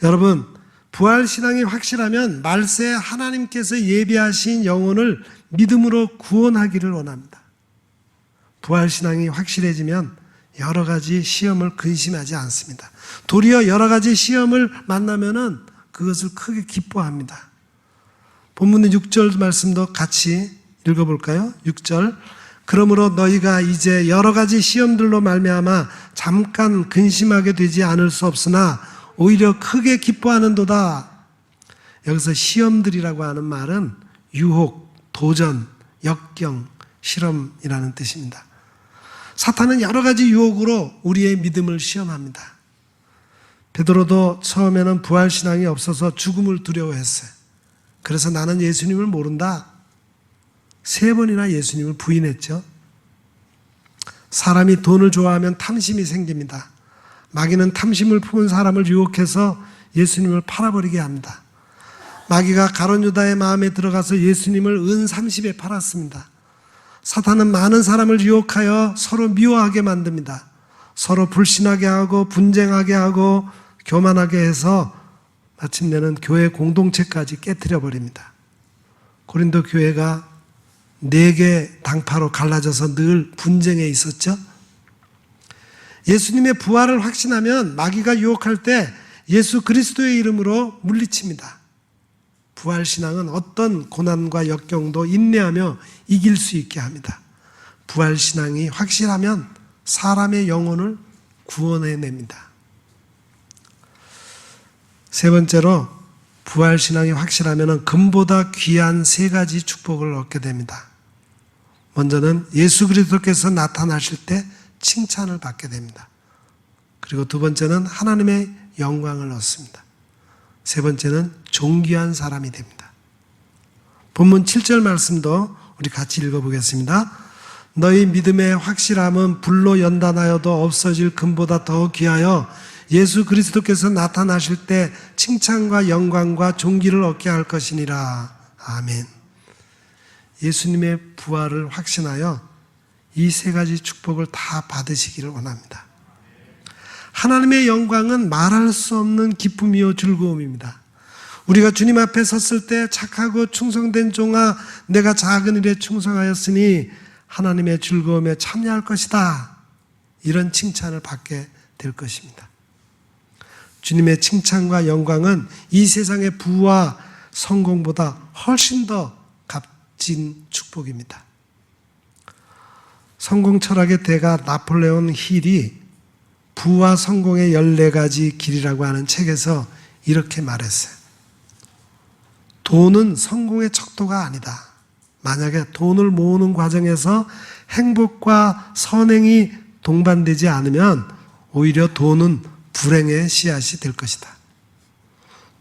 여러분, 부활신앙이 확실하면 말세에 하나님께서 예비하신 영혼을 믿음으로 구원하기를 원합니다. 부활신앙이 확실해지면 여러 가지 시험을 근심하지 않습니다. 도리어 여러 가지 시험을 만나면은 그것을 크게 기뻐합니다. 본문의 6절 말씀도 같이 읽어볼까요? 6절. 그러므로 너희가 이제 여러 가지 시험들로 말미암아 잠깐 근심하게 되지 않을 수 없으나 오히려 크게 기뻐하는도다. 여기서 시험들이라고 하는 말은 유혹, 도전, 역경, 실험이라는 뜻입니다. 사탄은 여러 가지 유혹으로 우리의 믿음을 시험합니다. 베드로도 처음에는 부활신앙이 없어서 죽음을 두려워했어요. 그래서 나는 예수님을 모른다. 3번이나 예수님을 부인했죠. 사람이 돈을 좋아하면 탐심이 생깁니다. 마귀는 탐심을 품은 사람을 유혹해서 예수님을 팔아버리게 합니다. 마귀가 가룟 유다의 마음에 들어가서 예수님을 은 30에 팔았습니다. 사탄은 많은 사람을 유혹하여 서로 미워하게 만듭니다. 서로 불신하게 하고 분쟁하게 하고 교만하게 해서 마침내는 교회 공동체까지 깨뜨려 버립니다. 고린도 교회가 4개 당파로 갈라져서 늘 분쟁에 있었죠. 예수님의 부활을 확신하면 마귀가 유혹할 때 예수 그리스도의 이름으로 물리칩니다. 부활신앙은 어떤 고난과 역경도 인내하며 이길 수 있게 합니다. 부활신앙이 확실하면 사람의 영혼을 구원해냅니다. 3번째로 부활신앙이 확실하면 금보다 귀한 3가지 축복을 얻게 됩니다. 먼저는 예수 그리스도께서 나타나실 때 칭찬을 받게 됩니다. 그리고 2번째는 하나님의 영광을 얻습니다. 3번째는 존귀한 사람이 됩니다. 본문 7절 말씀도 우리 같이 읽어보겠습니다. 너희 믿음의 확실함은 불로 연단하여도 없어질 금보다 더 귀하여 예수 그리스도께서 나타나실 때 칭찬과 영광과 존귀를 얻게 할 것이니라. 아멘. 예수님의 부활을 확신하여 이 3가지 축복을 다 받으시기를 원합니다. 하나님의 영광은 말할 수 없는 기쁨이요 즐거움입니다. 우리가 주님 앞에 섰을 때 착하고 충성된 종아 내가 작은 일에 충성하였으니 하나님의 즐거움에 참여할 것이다. 이런 칭찬을 받게 될 것입니다. 주님의 칭찬과 영광은 이 세상의 부와 성공보다 훨씬 더 값진 축복입니다. 성공 철학의 대가 나폴레온 힐이 부와 성공의 14가지 길이라고 하는 책에서 이렇게 말했어요. 돈은 성공의 척도가 아니다. 만약에 돈을 모으는 과정에서 행복과 선행이 동반되지 않으면 오히려 돈은 불행의 씨앗이 될 것이다.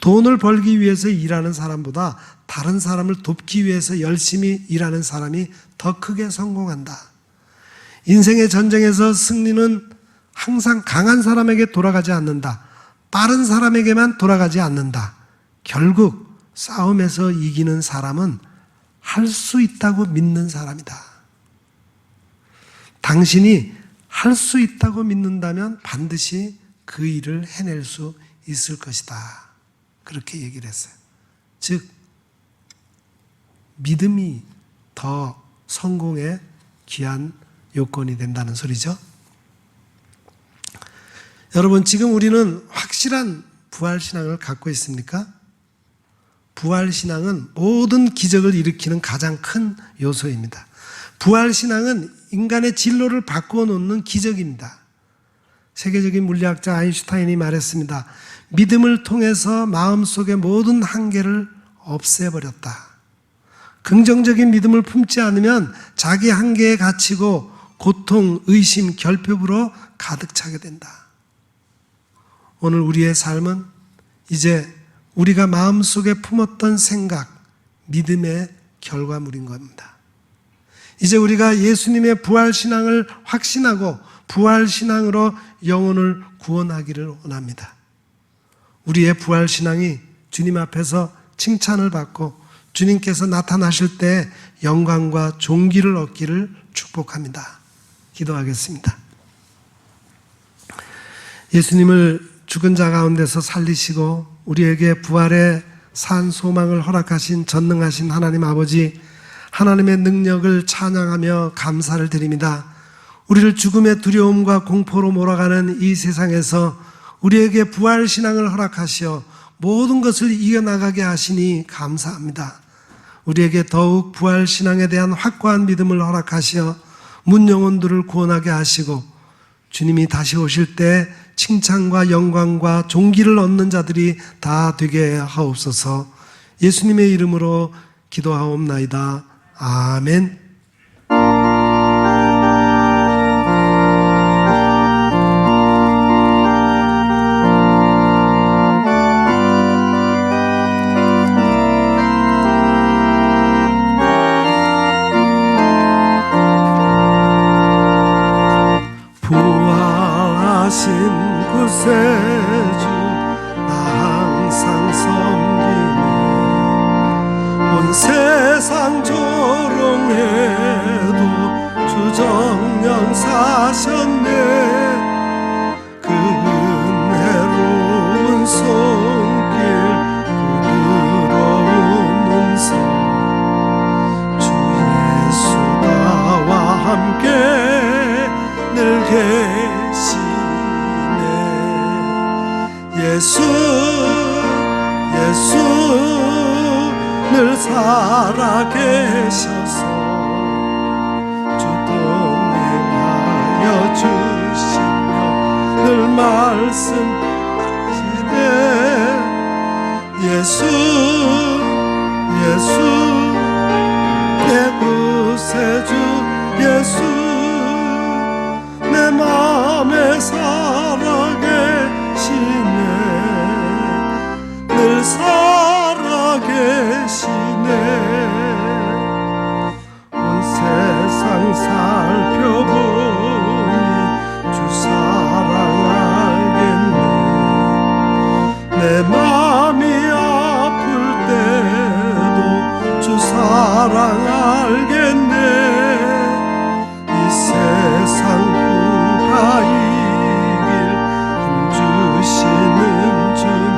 돈을 벌기 위해서 일하는 사람보다 다른 사람을 돕기 위해서 열심히 일하는 사람이 더 크게 성공한다. 인생의 전쟁에서 승리는 항상 강한 사람에게 돌아가지 않는다. 빠른 사람에게만 돌아가지 않는다. 결국 싸움에서 이기는 사람은 할 수 있다고 믿는 사람이다. 당신이 할 수 있다고 믿는다면 반드시 그 일을 해낼 수 있을 것이다. 그렇게 얘기를 했어요. 즉, 믿음이 더 성공의 귀한 요건이 된다는 소리죠. 여러분, 지금 우리는 확실한 부활신앙을 갖고 있습니까? 부활신앙은 모든 기적을 일으키는 가장 큰 요소입니다. 부활신앙은 인간의 진로를 바꾸어 놓는 기적입니다. 세계적인 물리학자 아인슈타인이 말했습니다. 믿음을 통해서 마음속의 모든 한계를 없애버렸다. 긍정적인 믿음을 품지 않으면 자기 한계에 갇히고 고통, 의심, 결핍으로 가득 차게 된다. 오늘 우리의 삶은 이제 우리가 마음속에 품었던 생각, 믿음의 결과물인 겁니다. 이제 우리가 예수님의 부활신앙을 확신하고 부활신앙으로 영혼을 구원하기를 원합니다. 우리의 부활신앙이 주님 앞에서 칭찬을 받고 주님께서 나타나실 때 영광과 존귀를 얻기를 축복합니다. 기도하겠습니다. 예수님을 죽은 자 가운데서 살리시고 우리에게 부활의 산 소망을 허락하신 전능하신 하나님 아버지, 하나님의 능력을 찬양하며 감사를 드립니다. 우리를 죽음의 두려움과 공포로 몰아가는 이 세상에서 우리에게 부활신앙을 허락하시어 모든 것을 이겨나가게 하시니 감사합니다. 우리에게 더욱 부활 신앙에 대한 확고한 믿음을 허락하시어 문 영혼들을 구원하게 하시고 주님이 다시 오실 때 칭찬과 영광과 존귀를 얻는 자들이 다 되게 하옵소서. 예수님의 이름으로 기도하옵나이다. 아멘. 부활하신 구세주 나 항상 섬기네. 온 세상 조롱해도 주정령 사셨네. 그 은혜로운 손길 부드러운 음성 주 예수 나와 함께 늘 계시네. 예수 늘 살아계셔서 주 동행하여 주시며 늘 말씀하시네. 예수 내 구세주 예수 내 마음에 살아계시네. 늘 살아계시네. 온 세상 살펴보니 주 사랑 알겠네. 내 마음이 아플 때도 주 사랑 알겠네. 이 세상 이길 힘주시는 주님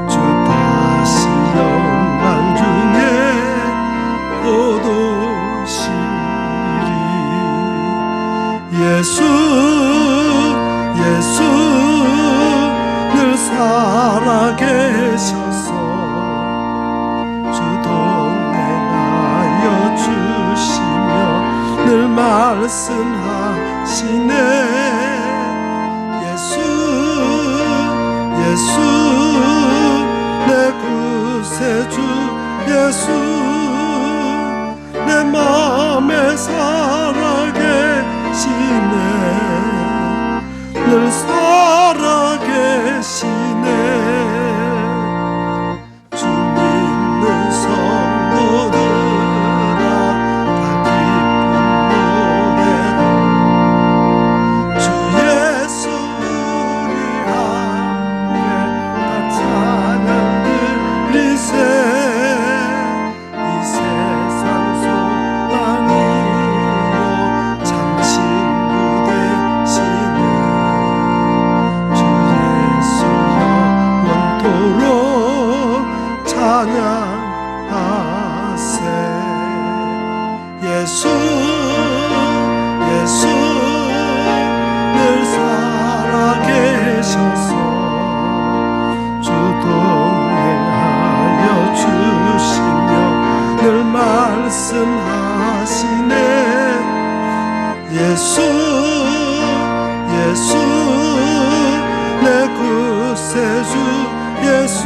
주 다시 영광 중에 곧 오시리. 예수 늘 살아계셔서 주 동행하여 주시며 늘 말씀하시네. 예수 내 구세주 예수 내 마음에 살아계시네. 늘 살아계시네. 주 믿는 성도들아 다 기쁜 노래로 주 예수 우리 함께 다 찬양 드리세. 이 세상 소망이요 참 친구 되시는 주 예수 영원토록 찬양하세. 예수 늘 살아계셔서 주 동행하여 주시며 늘 말씀하시네. 예수 내 구세주 예수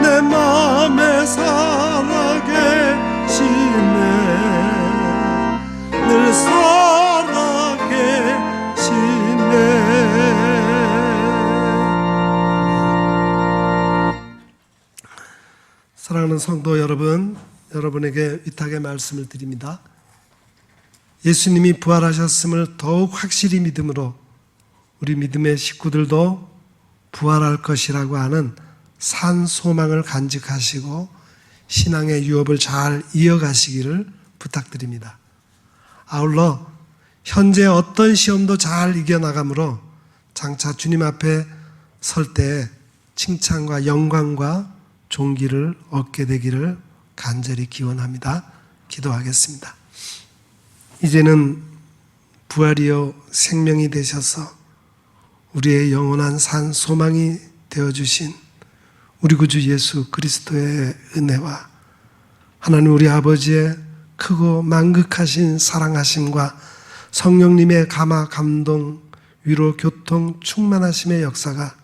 내 마음에 살아계시네. 늘 살아계시네. 사랑하는 성도 여러분, 여러분에게 위탁의 말씀을 드립니다. 예수님이 부활하셨음을 더욱 확실히 믿음으로 우리 믿음의 식구들도 부활할 것이라고 하는 산 소망을 간직하시고 신앙의 유업을 잘 이어가시기를 부탁드립니다. 아울러 현재 어떤 시험도 잘 이겨나가므로 장차 주님 앞에 설 때 칭찬과 영광과 존귀를 얻게 되기를 간절히 기원합니다. 기도하겠습니다. 이제는 부활이요 생명이 되셔서 우리의 영원한 산 소망이 되어주신 우리 구주 예수 그리스도의 은혜와 하나님 우리 아버지의 크고 만극하신 사랑하심과 성령님의 감화, 감동, 위로, 교통, 충만하심의 역사가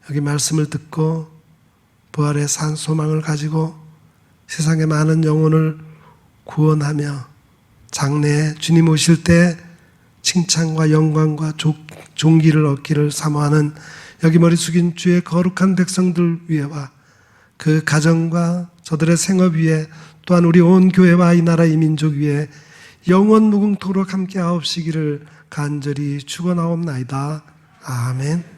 여기 말씀을 듣고 부활의 산 소망을 가지고 세상의 많은 영혼을 구원하며 장래에 주님 오실 때 칭찬과 영광과 존귀를 얻기를 사모하는 여기 머리 숙인 주의 거룩한 백성들 위에와 그 가정과 저들의 생업 위에 또한 우리 온 교회와 이 나라 이 민족 위에 영원 무궁토록 함께 하옵시기를 간절히 축원하옵나이다. 아멘.